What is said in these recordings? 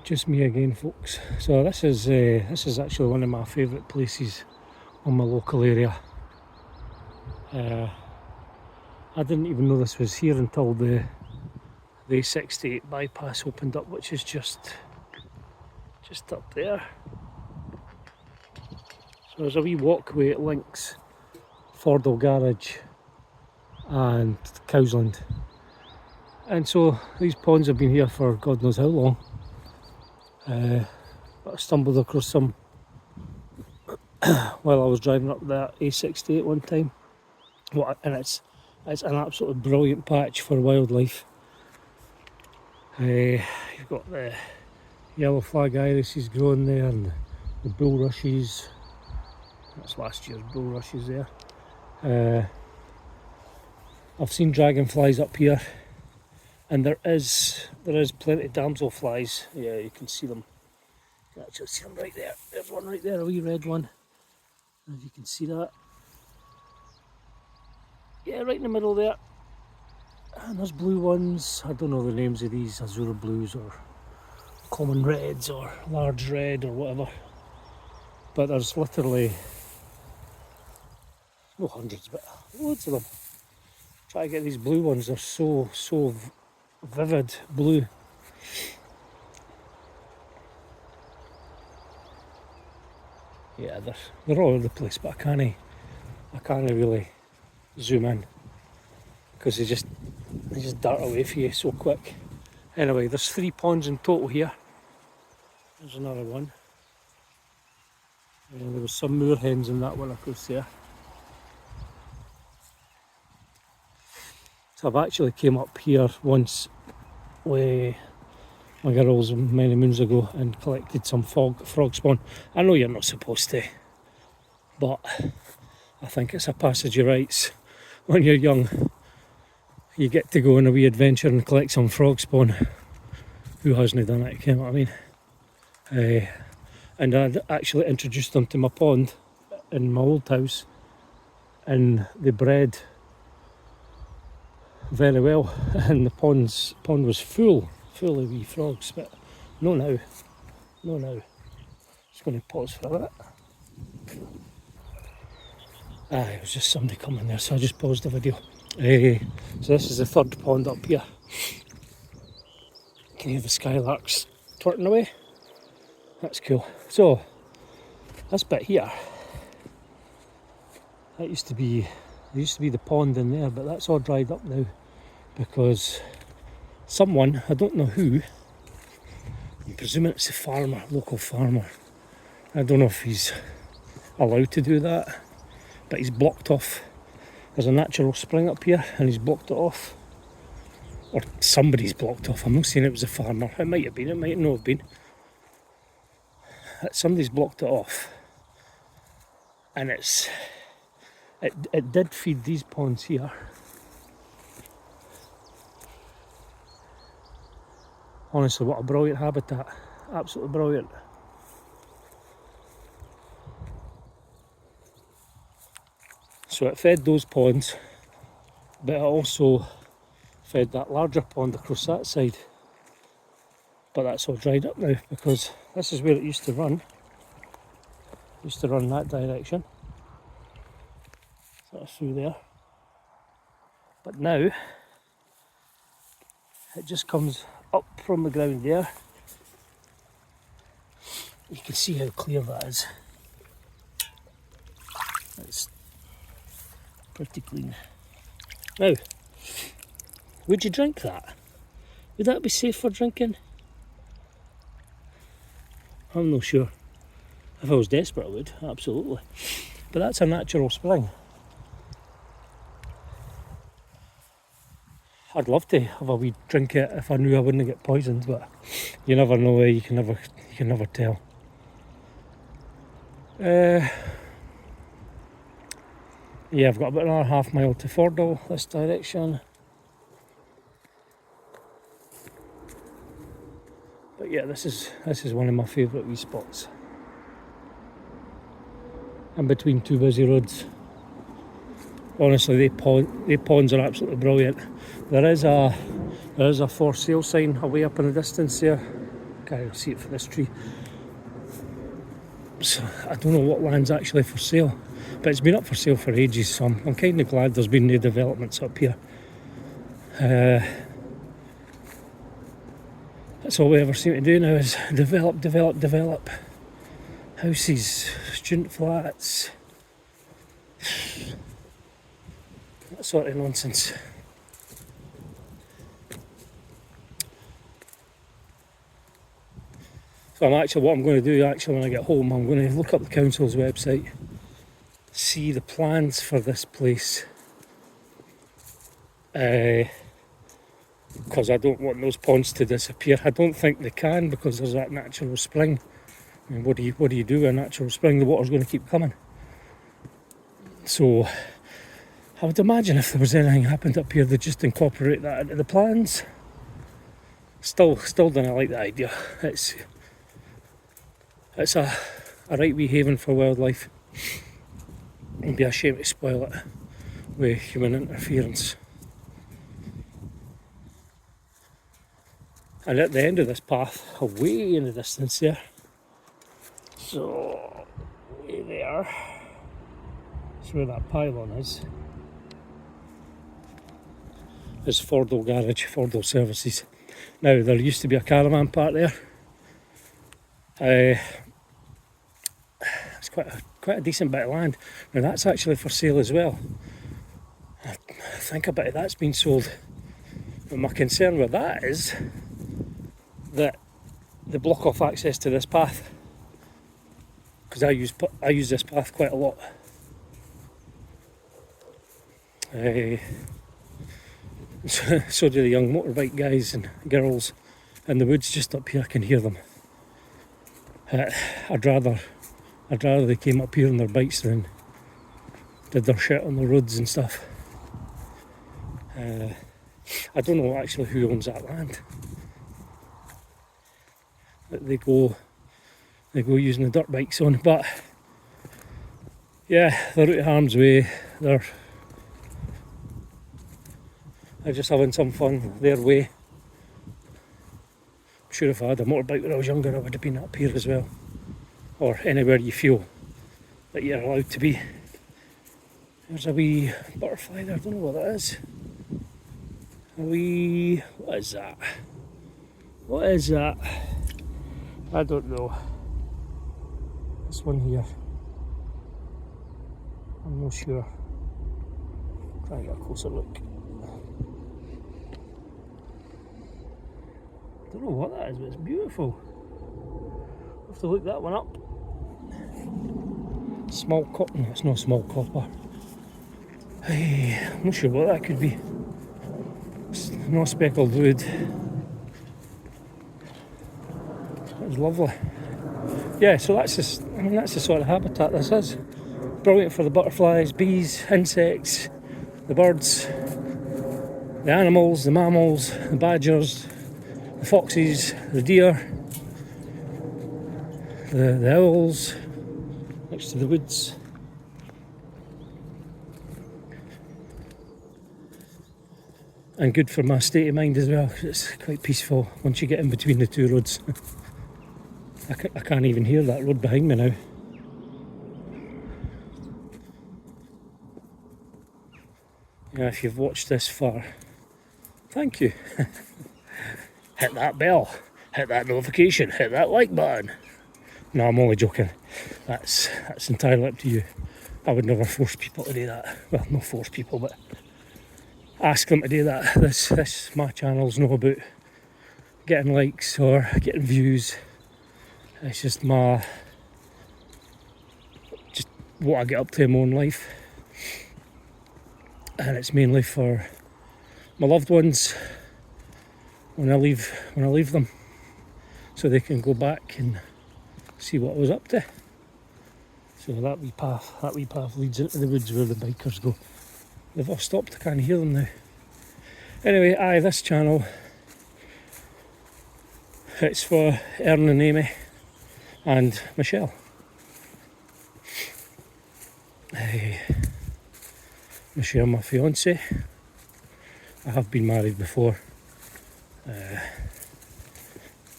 Just me again, folks. So this is actually one of my favourite places on my local area. I didn't even know this was here until the A68 bypass opened up, which is just up there. So there's a wee walkway that links Fordall Garage and Cowsland. And so these ponds have been here for God knows how long. But I stumbled across some while I was driving up that A68 one time. And it's an absolutely brilliant patch for wildlife. You've got the yellow flag irises growing there and the bulrushes. That's last year's bulrushes there. I've seen dragonflies up here, and there is plenty of damselflies. Yeah, you can see them. You can actually see them right there. There's one right there, a wee red one. If you can see that. Yeah, right in the middle there. And there's blue ones. I don't know the names of these, azure blues or common reds or large red or whatever. But there's literally, no hundreds, but loads of them. Try to get these blue ones, they're so vivid blue. Yeah, they're all over the place, but I can't really zoom in because they just dart away from you so quick. Anyway, there's 3 ponds in total here. There's another one. And there was some moorhens in that one across there. So I've actually came up here once with my girls many moons ago and collected some frog spawn. I know you're not supposed to, but I think it's a passage of rights. When you're young, you get to go on a wee adventure and collect some frog spawn. Who hasn't done it, you know what I mean? And I'd actually introduced them to my pond in my old house, and they bred very well, and the pond was full of wee frogs, but no now. Just going to pause for a bit. It was just somebody coming there, so I just paused the video. So this is the third pond up here. Can you hear the skylarks twerking away? That's cool. So this bit here, that used to be the pond in there, but that's all dried up now because someone, I don't know who, I'm presuming it's a farmer, local farmer. I don't know if he's allowed to do that, but he's blocked off. There's a natural spring up here and he's blocked it off. Or somebody's blocked off. I'm not saying it was a farmer. It might have been, it might not have been. Somebody's blocked it off. And it did feed these ponds here. Honestly, what a brilliant habitat. Absolutely brilliant. So it fed those ponds, but it also fed that larger pond across that side. But that's all dried up now because this is where it used to run. It used to run that direction. Sort of through there. But now it just comes up from the ground there. You can see how clear that is. It's pretty clean. Now, would you drink that? Would that be safe for drinking? I'm not sure. If I was desperate, I would, absolutely. But that's a natural spring. I'd love to have a wee drink it if I knew I wouldn't get poisoned, but you never know. You can never tell. Yeah, I've got about another half mile to Fordall this direction. But yeah, this is one of my favourite wee spots. In between two busy roads. Honestly, they ponds are absolutely brilliant. There is a for sale sign away up in the distance there. can't even see it for this tree. So I don't know what land's actually for sale, but it's been up for sale for ages, so I'm kind of glad there's been no developments up here. That's all we ever seem to do now is develop. Houses, student flats, that sort of nonsense. So what I'm going to do when I get home, I'm going to look up the council's website, see the plans for this place, because I don't want those ponds to disappear. I don't think they can, because there's that natural spring. I mean, what do you do with a natural spring? The water's going to keep coming. So I would imagine if there was anything happened up here, they'd just incorporate that into the plans. Still don't like the idea. It's a right wee haven for wildlife. It'd be a shame to spoil it with human interference. And at the end of this path, away in the distance there, so way there, that's where that pylon is Fordle Garage, Fordle Services. Now there used to be a caravan park there. It's quite a decent bit of land. Now that's actually for sale as well. I think a bit of that's been sold. But my concern with that is that they block off access to this path, because I use this path quite a lot. So do the young motorbike guys and girls in the woods just up here. I can hear them. I'd rather they came up here on their bikes than did their shit on the roads and stuff. I don't know actually who owns that land. They go using the dirt bikes on, but yeah, they're out of harm's way. They're just having some fun their way. I'm sure if I had a motorbike when I was younger, I would have been up here as well, or anywhere you feel that you're allowed to be. There's a wee butterfly there. I don't know what that is. What is that? What is that? I don't know. This one here, I'm not sure. Try and get a closer look. I don't know what that is, but it's beautiful. I'll have to look that one up. Small cotton. It's not small copper. Hey, I'm not sure what that could be. It's not speckled wood. It's lovely. Yeah, so that's the sort of habitat this is. Brilliant for the butterflies, bees, insects, the birds, the animals, the mammals, the badgers, the foxes, the deer, the owls next to the woods. And good for my state of mind as well, because it's quite peaceful once you get in between the two roads. I can't even hear that road behind me now. Yeah, if you've watched this far, thank you. Hit that bell, hit that notification, hit that like button. No, I'm only joking. That's entirely up to you. I would never force people to do that. Well, not force people, but ask them to do that. This my channel's not about getting likes or getting views. It's just what I get up to in my own life, and it's mainly for my loved ones when I leave them, so they can go back and see what I was up to. So that wee path leads into the woods where the bikers go. They've all stopped. I can't hear them now. Anyway, this channel, it's for Ern and Amy and Michelle. Michelle, my fiance. I have been married before.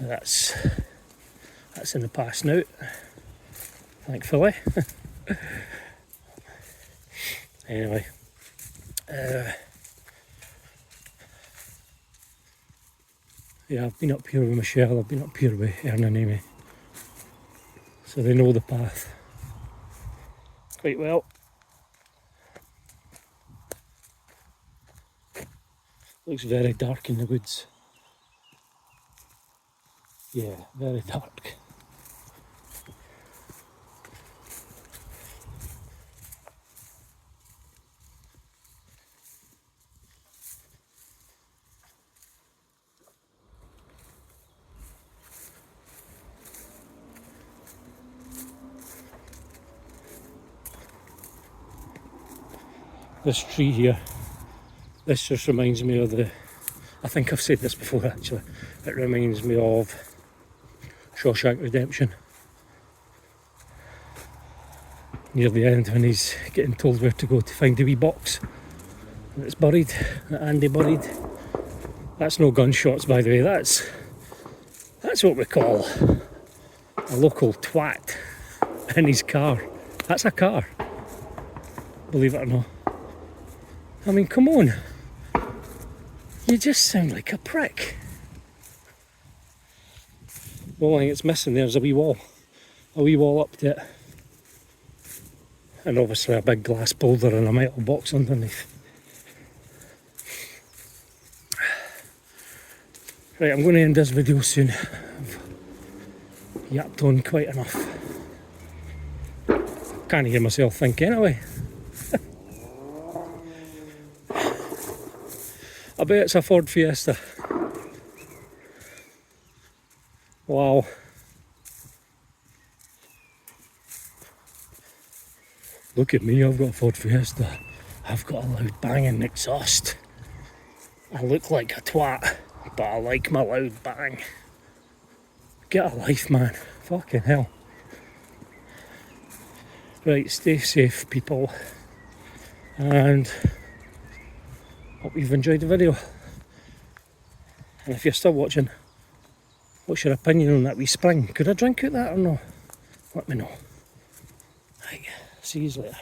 That's in the past now, thankfully. Anyway, yeah, I've been up here with Michelle, I've been up here with Ern and Amy, so they know the path quite well. Looks very dark in the woods. Yeah, very dark. This tree here, this just reminds me of I think I've said this before actually, it reminds me of Shawshank Redemption. Near the end when he's getting told where to go to find the wee box that's buried, that Andy buried. That's no gunshots, by the way, that's what we call a local twat in his car. That's a car, believe it or not. I mean, come on. You just sound like a prick. The only thing it's missing there's a wee wall up to it. And obviously a big glass boulder and a metal box underneath. Right, I'm going to end this video soon. I've yapped on quite enough. Can't hear myself think anyway. I bet it's a Ford Fiesta. Wow. Look at me, I've got a Ford Fiesta. I've got a loud banging exhaust. I look like a twat, but I like my loud bang. Get a life, man. Fucking hell. Right, stay safe, people. And hope you've enjoyed the video. And if you're still watching, what's your opinion on that wee spring? Could I drink out that or no? Let me know. Right, see you later.